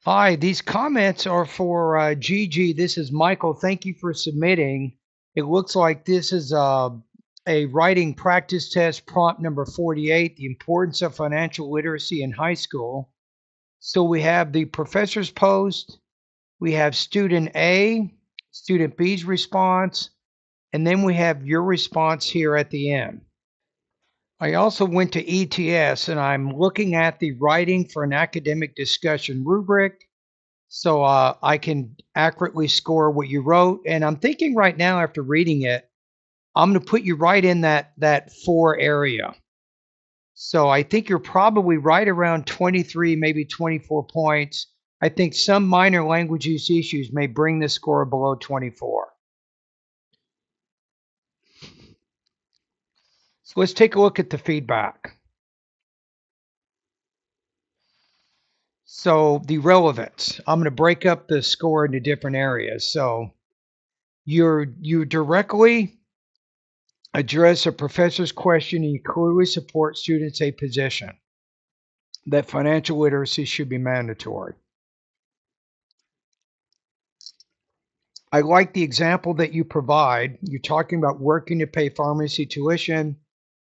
Hi, these comments are for Gigi. This is Michael. Thank you for submitting. It looks like this is a writing practice test prompt number 48, the importance of financial literacy in high school. So we have the professor's post, we have student A, student B's response, and then we have your response here at the end. I also went to ETS and I'm looking at the writing for an academic discussion rubric. So I can accurately score what you wrote. And I'm thinking right now, after reading it, I'm going to put you right in that 4 area. So I think you're probably right around 23, maybe 24 points. I think some minor language use issues may bring the score below 24. So let's take a look at the feedback. So the relevance, I'm going to break up the score into different areas. So you directly address a professor's question and you clearly support students' a position that financial literacy should be mandatory. I like the example that you provide. You're talking about working to pay pharmacy tuition,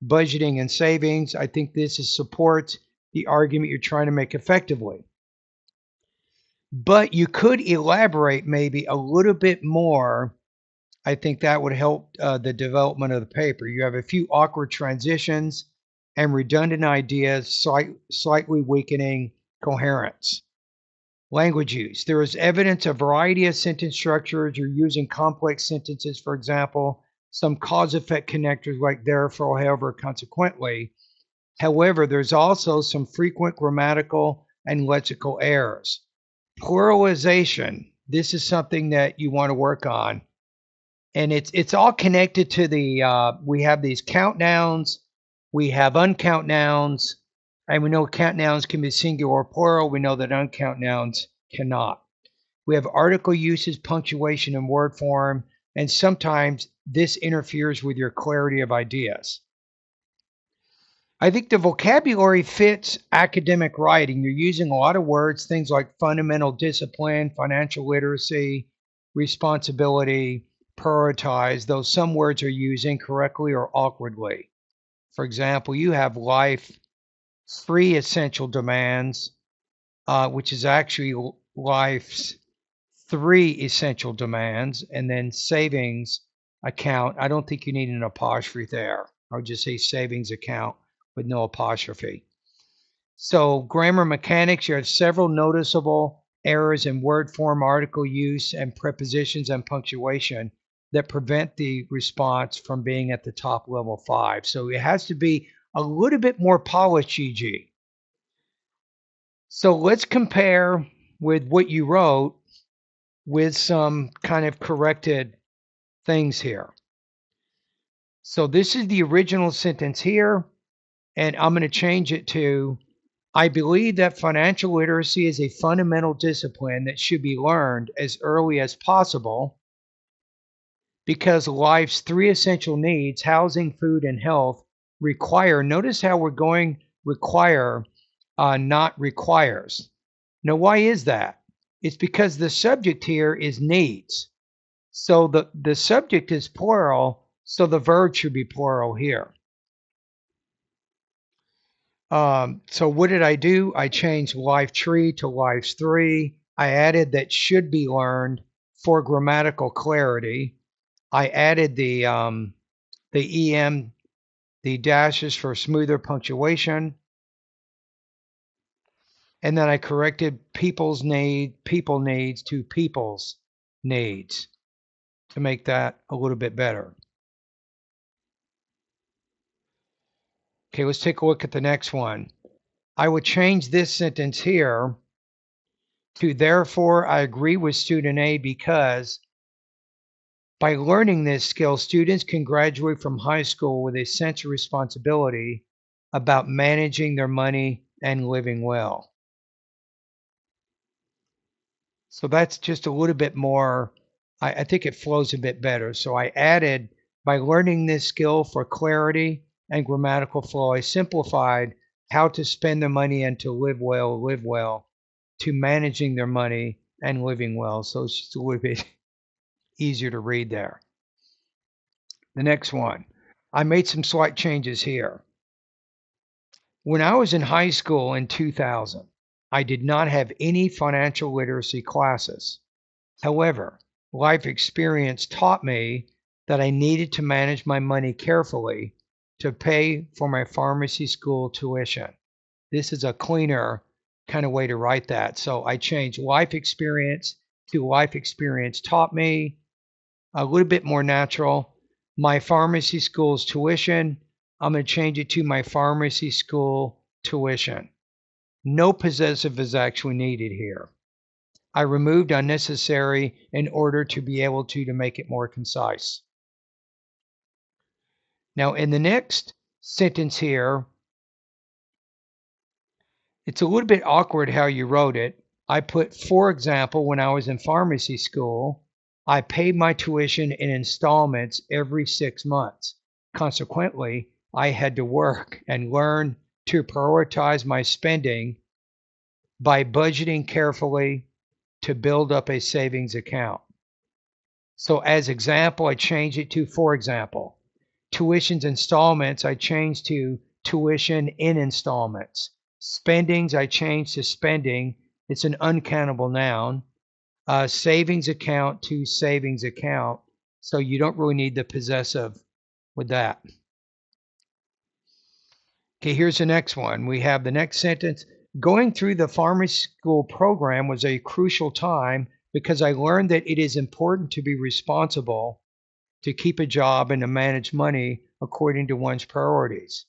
budgeting and savings. I think this supports the argument you're trying to make effectively. But you could elaborate maybe a little bit more. I think that would help the development of the paper. You have a few awkward transitions and redundant ideas, slightly weakening coherence. Language use. There is evidence of variety of sentence structures. You're using complex sentences, for example, some cause-effect connectors like therefore, however, consequently. However, there's also some frequent grammatical and lexical errors. Pluralization. This is something that you want to work on. And it's all connected to the we have these count nouns, we have uncount nouns, and we know count nouns can be singular or plural. We know that uncount nouns cannot. We have article uses, punctuation, and word form, and sometimes this interferes with your clarity of ideas. I think the vocabulary fits academic writing. You're using a lot of words, things like fundamental discipline, financial literacy, responsibility, prioritize, though some words are used incorrectly or awkwardly. For example, you have life, 3 essential demands, which is actually life's 3 essential demands, and then savings account. I don't think you need an apostrophe there. I would just say savings account with no apostrophe. So grammar mechanics, you have several noticeable errors in word form, article use, and prepositions and punctuation that prevent the response from being at the top level 5. So it has to be a little bit more polished, GG. So let's compare with what you wrote with some kind of corrected things here. So this is the original sentence here, and I'm going to change it to, I believe that financial literacy is a fundamental discipline that should be learned as early as possible because life's 3 essential needs, housing, food, and health, require, notice how we're going require, not requires. Now, why is that? It's because the subject here is needs. So the subject is plural, so the verb should be plural here. So what did I do? I changed life tree to life's 3. I added that should be learned for grammatical clarity. I added the EM, the dashes for smoother punctuation. And then I corrected people needs to people's needs to make that a little bit better. Okay, let's take a look at the next one. I would change this sentence here to therefore I agree with student A because by learning this skill, students can graduate from high school with a sense of responsibility about managing their money and living well. So that's just a little bit more, I think it flows a bit better. So I added, by learning this skill for clarity and grammatical flow, I simplified how to spend the money and to live well to managing their money and living well. So it's just a little bit easier to read there. The next one, I made some slight changes here. When I was in high school in 2000, I did not have any financial literacy classes. However, life experience taught me that I needed to manage my money carefully to pay for my pharmacy school tuition. This is a cleaner kind of way to write that. So I changed life experience to life experience taught me, a little bit more natural. My pharmacy school's tuition, I'm going to change it to my pharmacy school tuition. No possessive is actually needed here. I removed unnecessary in order to be able to make it more concise. Now, in the next sentence here, it's a little bit awkward how you wrote it. I put, for example, when I was in pharmacy school, I paid my tuition in installments every 6 months. Consequently, I had to work and learn to prioritize my spending by budgeting carefully to build up a savings account. So as example, I changed it to for example. Tuition's installments, I changed to tuition in installments. Spendings, I changed to spending. It's an uncountable noun. Savings account to savings account. So you don't really need the possessive with that. Okay, here's the next one. We have the next sentence. Going through the pharmacy school program was a crucial time because I learned that it is important to be responsible, to keep a job, and to manage money according to one's priorities.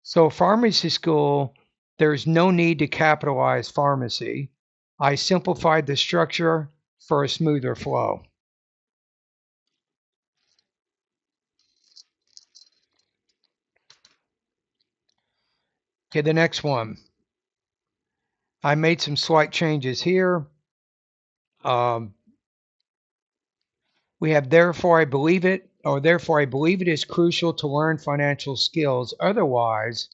So pharmacy school, there's no need to capitalize pharmacy. I simplified the structure for a smoother flow. Okay, the next one. I made some slight changes here. We have therefore I believe it, or therefore I believe it is crucial to learn financial skills. Otherwise,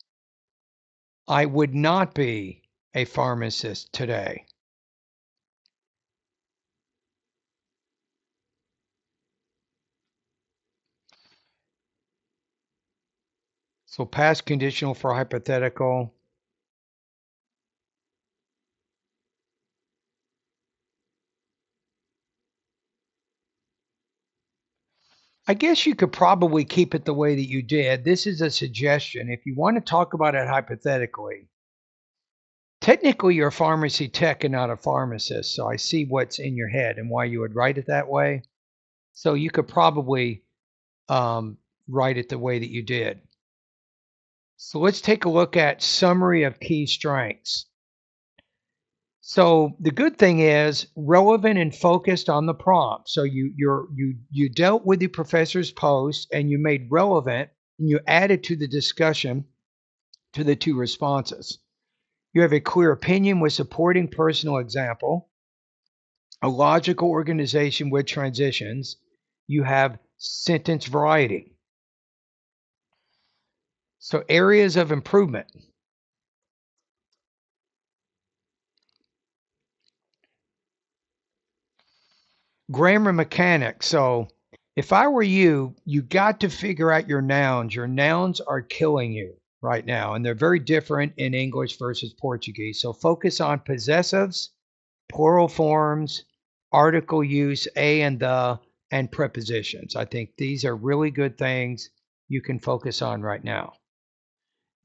I would not be a pharmacist today. So past conditional for hypothetical. I guess you could probably keep it the way that you did. This is a suggestion. If you want to talk about it hypothetically, technically you're a pharmacy tech and not a pharmacist. So I see what's in your head and why you would write it that way. So you could probably write it the way that you did. So let's take a look at summary of key strengths. So the good thing is relevant and focused on the prompt. So you dealt with the professor's post and you made relevant and you added to the discussion to the two responses. You have a clear opinion with supporting personal example, a logical organization with transitions. You have sentence variety. So areas of improvement. Grammar mechanics. So if I were you, you got to figure out your nouns. Your nouns are killing you right now, and they're very different in English versus Portuguese. So focus on possessives, plural forms, article use, a and the, and prepositions. I think these are really good things you can focus on right now.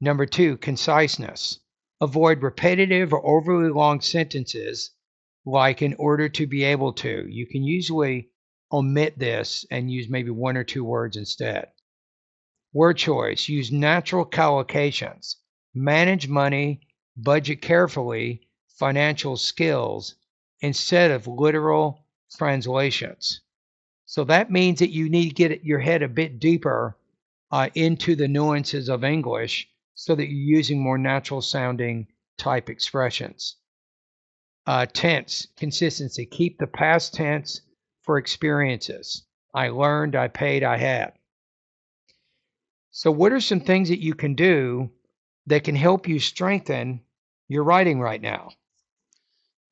Number 2, conciseness. Avoid repetitive or overly long sentences like in order to be able to. You can usually omit this and use maybe 1 or 2 words instead. Word choice. Use natural collocations. Manage money, budget carefully, financial skills instead of literal translations. So that means that you need to get your head a bit deeper into the nuances of English so that you're using more natural sounding type expressions. Tense, consistency. Keep the past tense for experiences. I learned, I paid, I had. So what are some things that you can do that can help you strengthen your writing right now?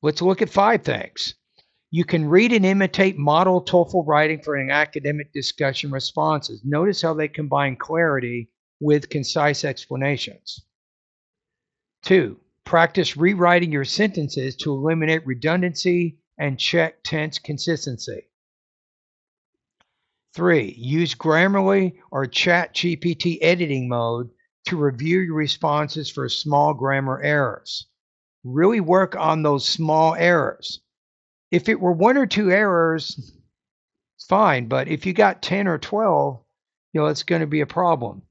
Let's look at 5 things. You can read and imitate model TOEFL writing for an academic discussion responses. Notice how they combine clarity with concise explanations. 2, practice rewriting your sentences to eliminate redundancy and check tense consistency. 3, use Grammarly or ChatGPT editing mode to review your responses for small grammar errors. Really work on those small errors. If it were 1 or 2 errors, it's fine, but if you got 10 or 12, it's going to be a problem.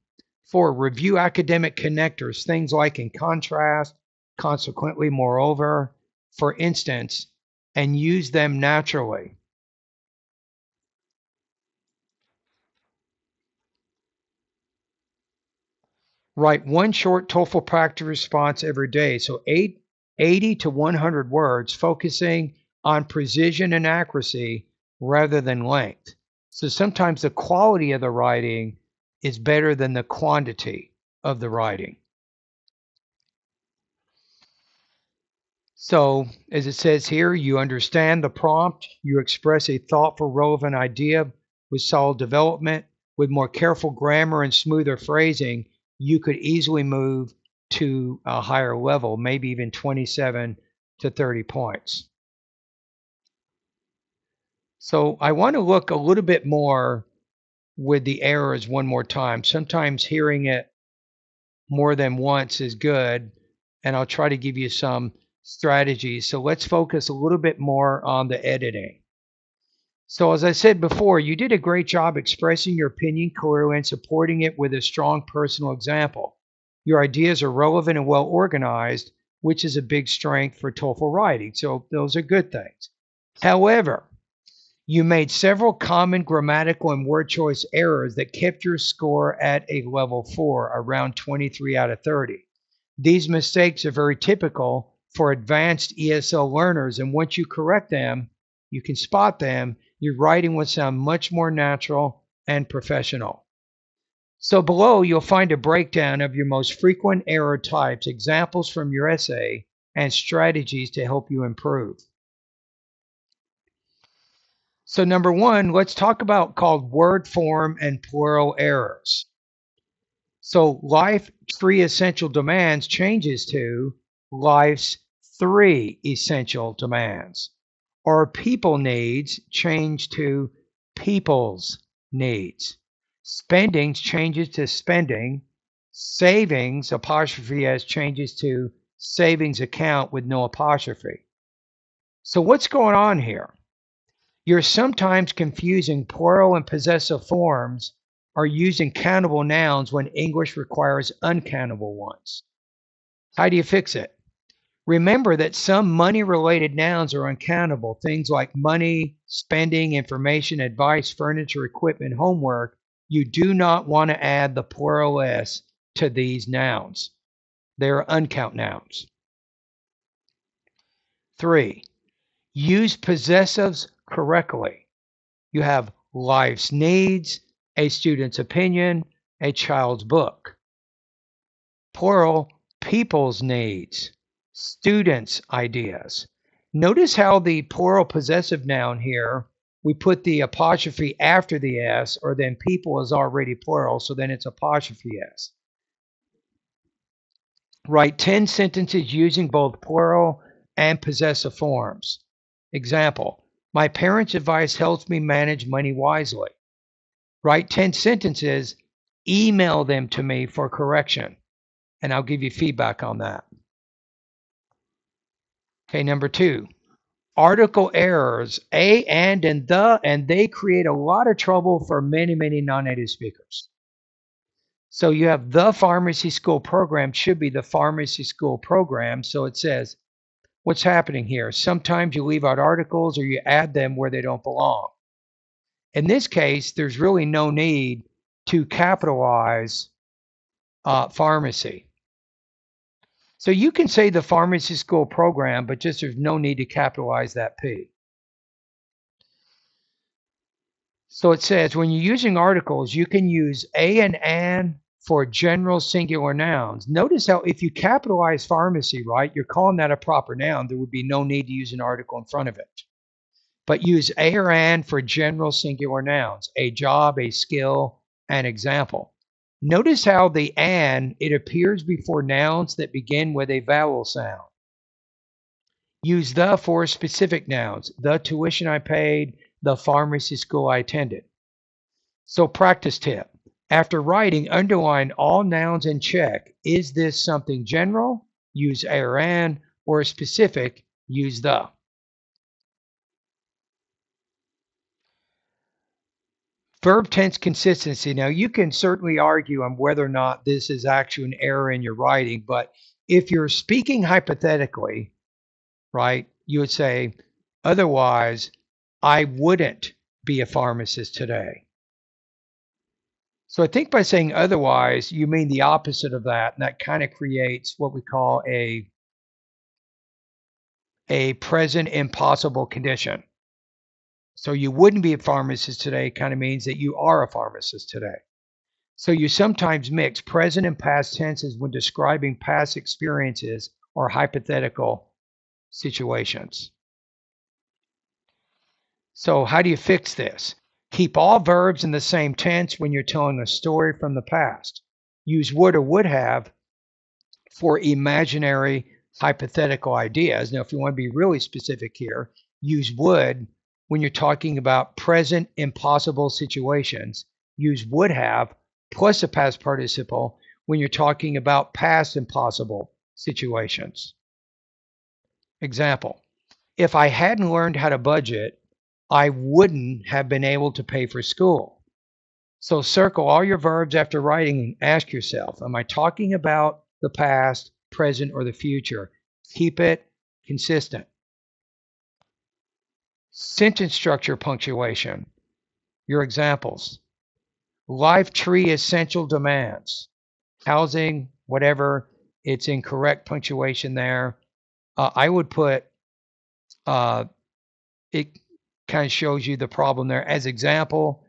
4, review academic connectors, things like in contrast, consequently, moreover, for instance, and use them naturally. Write 1 short TOEFL practice response every day. So 80 to 100 words, focusing on precision and accuracy rather than length. So sometimes the quality of the writing is better than the quantity of the writing. So, as it says here, you understand the prompt, you express a thoughtful, relevant idea with solid development. With more careful grammar and smoother phrasing, you could easily move to a higher level, maybe even 27 to 30 points. So I want to look a little bit more with the errors one more time. Sometimes hearing it more than once is good, and I'll try to give you some strategies. So let's focus a little bit more on the editing. So as I said before, you did a great job expressing your opinion clearly and supporting it with a strong personal example. Your ideas are relevant and well organized, which is a big strength for TOEFL writing. So those are good things. However, you made several common grammatical and word choice errors that kept your score at a level 4, around 23 out of 30. These mistakes are very typical for advanced ESL learners, and once you correct them, you can spot them, your writing will sound much more natural and professional. So below, you'll find a breakdown of your most frequent error types, examples from your essay, and strategies to help you improve. So number 1, let's talk about called word form and plural errors. So life's 3 essential demands changes to life's 3 essential demands. Or people needs change to people's needs. Spending changes to spending. Savings, apostrophe S, changes to savings account with no apostrophe. So what's going on here? You're sometimes confusing plural and possessive forms or using countable nouns when English requires uncountable ones. How do you fix it? Remember that some money-related nouns are uncountable. Things like money, spending, information, advice, furniture, equipment, homework. You do not want to add the plural S to these nouns. They're uncount nouns. 3, use possessives correctly. You have life's needs, a student's opinion, a child's book. Plural, people's needs, students' ideas. Notice how the plural possessive noun here, we put the apostrophe after the S, or then people is already plural, so then it's apostrophe S. Write 10 sentences using both plural and possessive forms. Example, my parents' advice helps me manage money wisely. Write 10 sentences, email them to me for correction, and I'll give you feedback on that. Okay, number 2, article errors, a, and the, and they create a lot of trouble for many, many non-native speakers. So you have the pharmacy school program should be the pharmacy school program. So it says, what's happening here? Sometimes you leave out articles or you add them where they don't belong. In this case, there's really no need to capitalize pharmacy. So you can say the pharmacy school program, but just there's no need to capitalize that P. So it says when you're using articles, you can use a and for general singular nouns. Notice how if you capitalize pharmacy, right, you're calling that a proper noun. There would be no need to use an article in front of it. But use a or an for general singular nouns, a job, a skill, an example. Notice how the an, it appears before nouns that begin with a vowel sound. Use the for specific nouns, the tuition I paid, the pharmacy school I attended. So practice tip. After writing, underline all nouns and check. Is this something general? Use a or an, or specific, use the. Verb tense consistency. Now, you can certainly argue on whether or not this is actually an error in your writing, but if you're speaking hypothetically, right, you would say, otherwise, I wouldn't be a pharmacist today. So I think by saying otherwise, you mean the opposite of that, and that kind of creates what we call a present impossible condition. So you wouldn't be a pharmacist today kind of means that you are a pharmacist today. So you sometimes mix present and past tenses when describing past experiences or hypothetical situations. So how do you fix this? Keep all verbs in the same tense when you're telling a story from the past. Use would or would have for imaginary hypothetical ideas. Now, if you want to be really specific here, use would when you're talking about present impossible situations. Use would have plus a past participle when you're talking about past impossible situations. Example, if I hadn't learned how to budget, I wouldn't have been able to pay for school. So circle all your verbs after writing and ask yourself, am I talking about the past, present, or the future? Keep it consistent. Sentence structure punctuation. Your examples. Life tree essential demands. Housing, whatever, it's incorrect punctuation there. I would put, it kind of shows you the problem there. As example,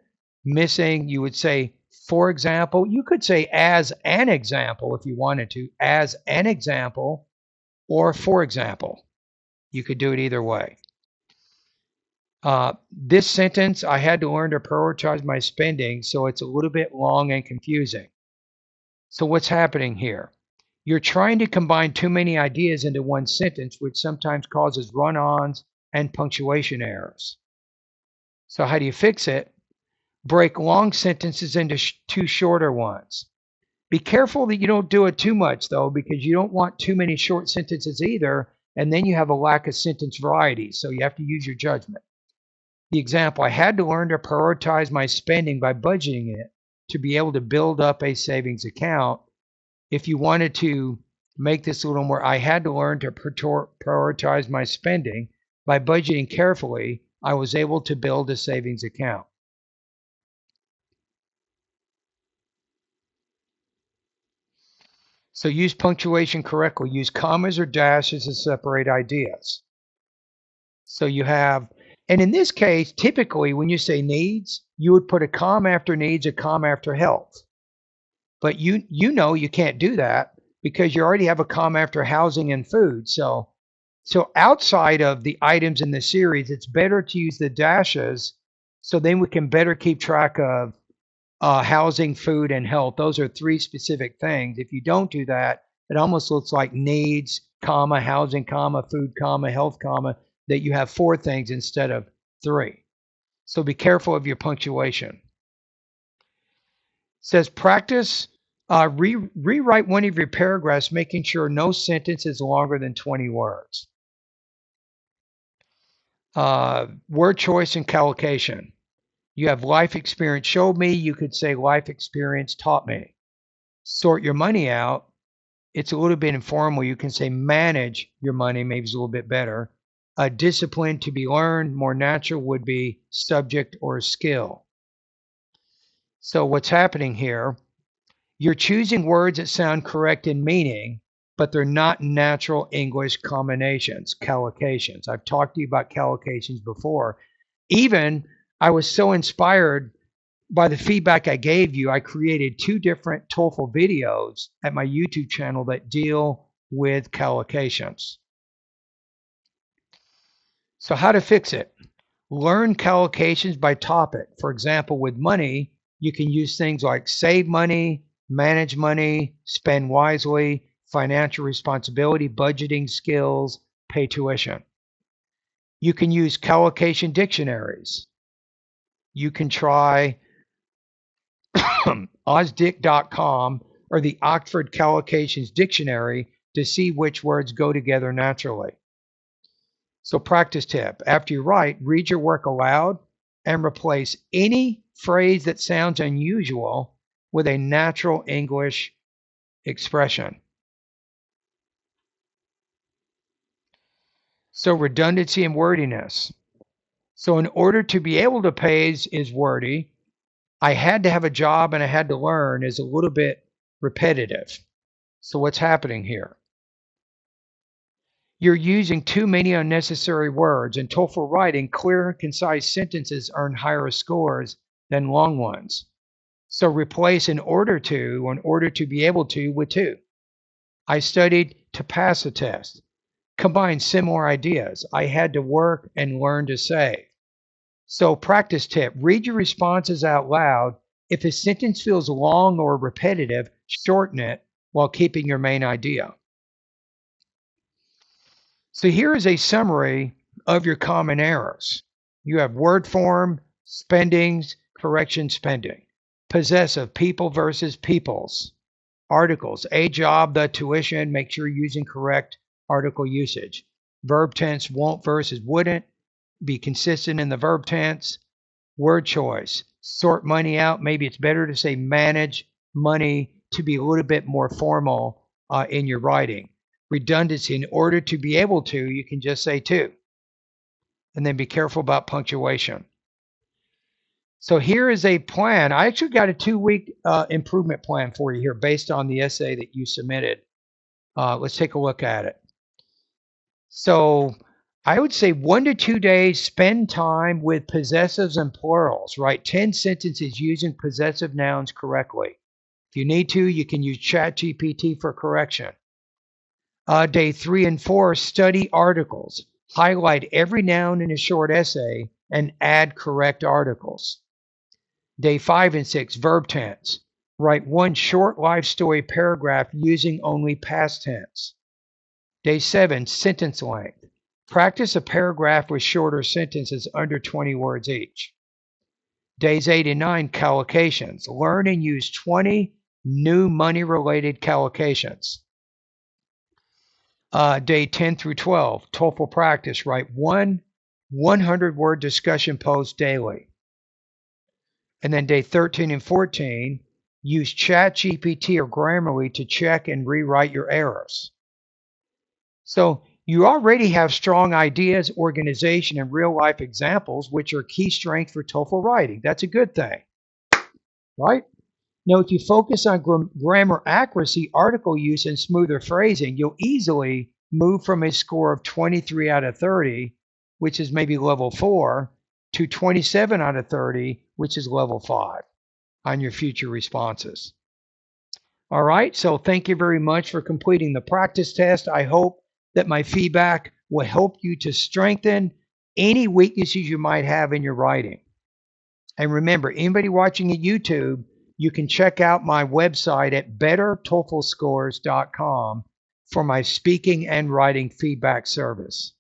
missing, you would say, for example. You could say as an example if you wanted to, as an example, or for example. You could do it either way. This sentence, I had to learn to prioritize my spending, so it's a little bit long and confusing. So what's happening here? You're trying to combine too many ideas into one sentence, which sometimes causes run-ons and punctuation errors. So how do you fix it? Break long sentences into two shorter ones. Be careful that you don't do it too much, though, because you don't want too many short sentences either, and then you have a lack of sentence variety, so you have to use your judgment. The example, I had to learn to prioritize my spending by budgeting it to be able to build up a savings account. If you wanted to make this a little more, I had to learn to prioritize my spending by budgeting carefully, I was able to build a savings account. So use punctuation correctly. Use commas or dashes to separate ideas. So you have, and in this case, typically when you say needs, you would put a comma after needs, a comma after health. But you know you can't do that because you already have a comma after housing and food. So outside of the items in the series, it's better to use the dashes so then we can better keep track of housing, food, and health. Those are three specific things. If you don't do that, it almost looks like needs, comma, housing, comma, food, comma, health, comma, that you have four things instead of three. So be careful of your punctuation. It says practice, rewrite one of your paragraphs, making sure no sentence is longer than 20 words. Word choice and collocation. You have life experience showed me. You could say life experience taught me. Sort your money out. It's a little bit informal. You can say manage your money. Maybe it's a little bit better. A discipline to be learned. More natural would be subject or skill. So what's happening here? You're choosing words that sound correct in meaning, but they're not natural English combinations, collocations. I've talked to you about collocations before. Even I was so inspired by the feedback I gave you, I created 2 different TOEFL videos at my YouTube channel that deal with collocations. So how to fix it? Learn collocations by topic. For example, with money, you can use things like save money, manage money, spend wisely, financial responsibility, budgeting skills, pay tuition. You can use collocation dictionaries. You can try osdic.com or the Oxford Collocations Dictionary to see which words go together naturally. So practice tip. After you write, read your work aloud and replace any phrase that sounds unusual with a natural English expression. So redundancy and wordiness. So in order to be able to pay is wordy. I had to have a job and I had to learn is a little bit repetitive. So what's happening here? You're using too many unnecessary words. In TOEFL writing, clear and concise sentences earn higher scores than long ones. So replace in order to be able to with to. I studied to pass a test. Combine similar ideas. I had to work and learn to say. So practice tip, read your responses out loud. If a sentence feels long or repetitive, shorten it while keeping your main idea. So here is a summary of your common errors. You have word form, spendings, correction spending. Possessive, people versus peoples. Articles, a job, the tuition, make sure you're using correct article usage. Verb tense, won't versus wouldn't, be consistent in the verb tense. Word choice, sort money out. Maybe it's better to say manage money to be a little bit more formal in your writing. Redundancy, in order to be able to, you can just say to. And then be careful about punctuation. So here is a plan. I actually got a 2-week improvement plan for you here based on the essay that you submitted. Let's take a look at it. So I would say 1 to 2 days, spend time with possessives and plurals. Write 10 sentences using possessive nouns correctly. If you need to, you can use ChatGPT for correction. Day 3 and 4, study articles. Highlight every noun in a short essay and add correct articles. Day 5 and 6, verb tense. Write 1 short life story paragraph using only past tense. Day 7, sentence length. Practice a paragraph with shorter sentences under 20 words each. Days 8 and 9, collocations. Learn and use 20 new money-related collocations. Day 10 through 12, TOEFL practice. Write 1 100-word discussion post daily. And then day 13 and 14, use ChatGPT or Grammarly to check and rewrite your errors. So you already have strong ideas, organization, and real-life examples, which are key strengths for TOEFL writing. That's a good thing, right? Now, if you focus on grammar accuracy, article use, and smoother phrasing, you'll easily move from a score of 23 out of 30, which is maybe level 4, to 27 out of 30, which is level 5 on your future responses. All right, so thank you very much for completing the practice test. I hope that my feedback will help you to strengthen any weaknesses you might have in your writing. And remember, anybody watching at YouTube, you can check out my website at BetterTOEFLScores.com for my speaking and writing feedback service.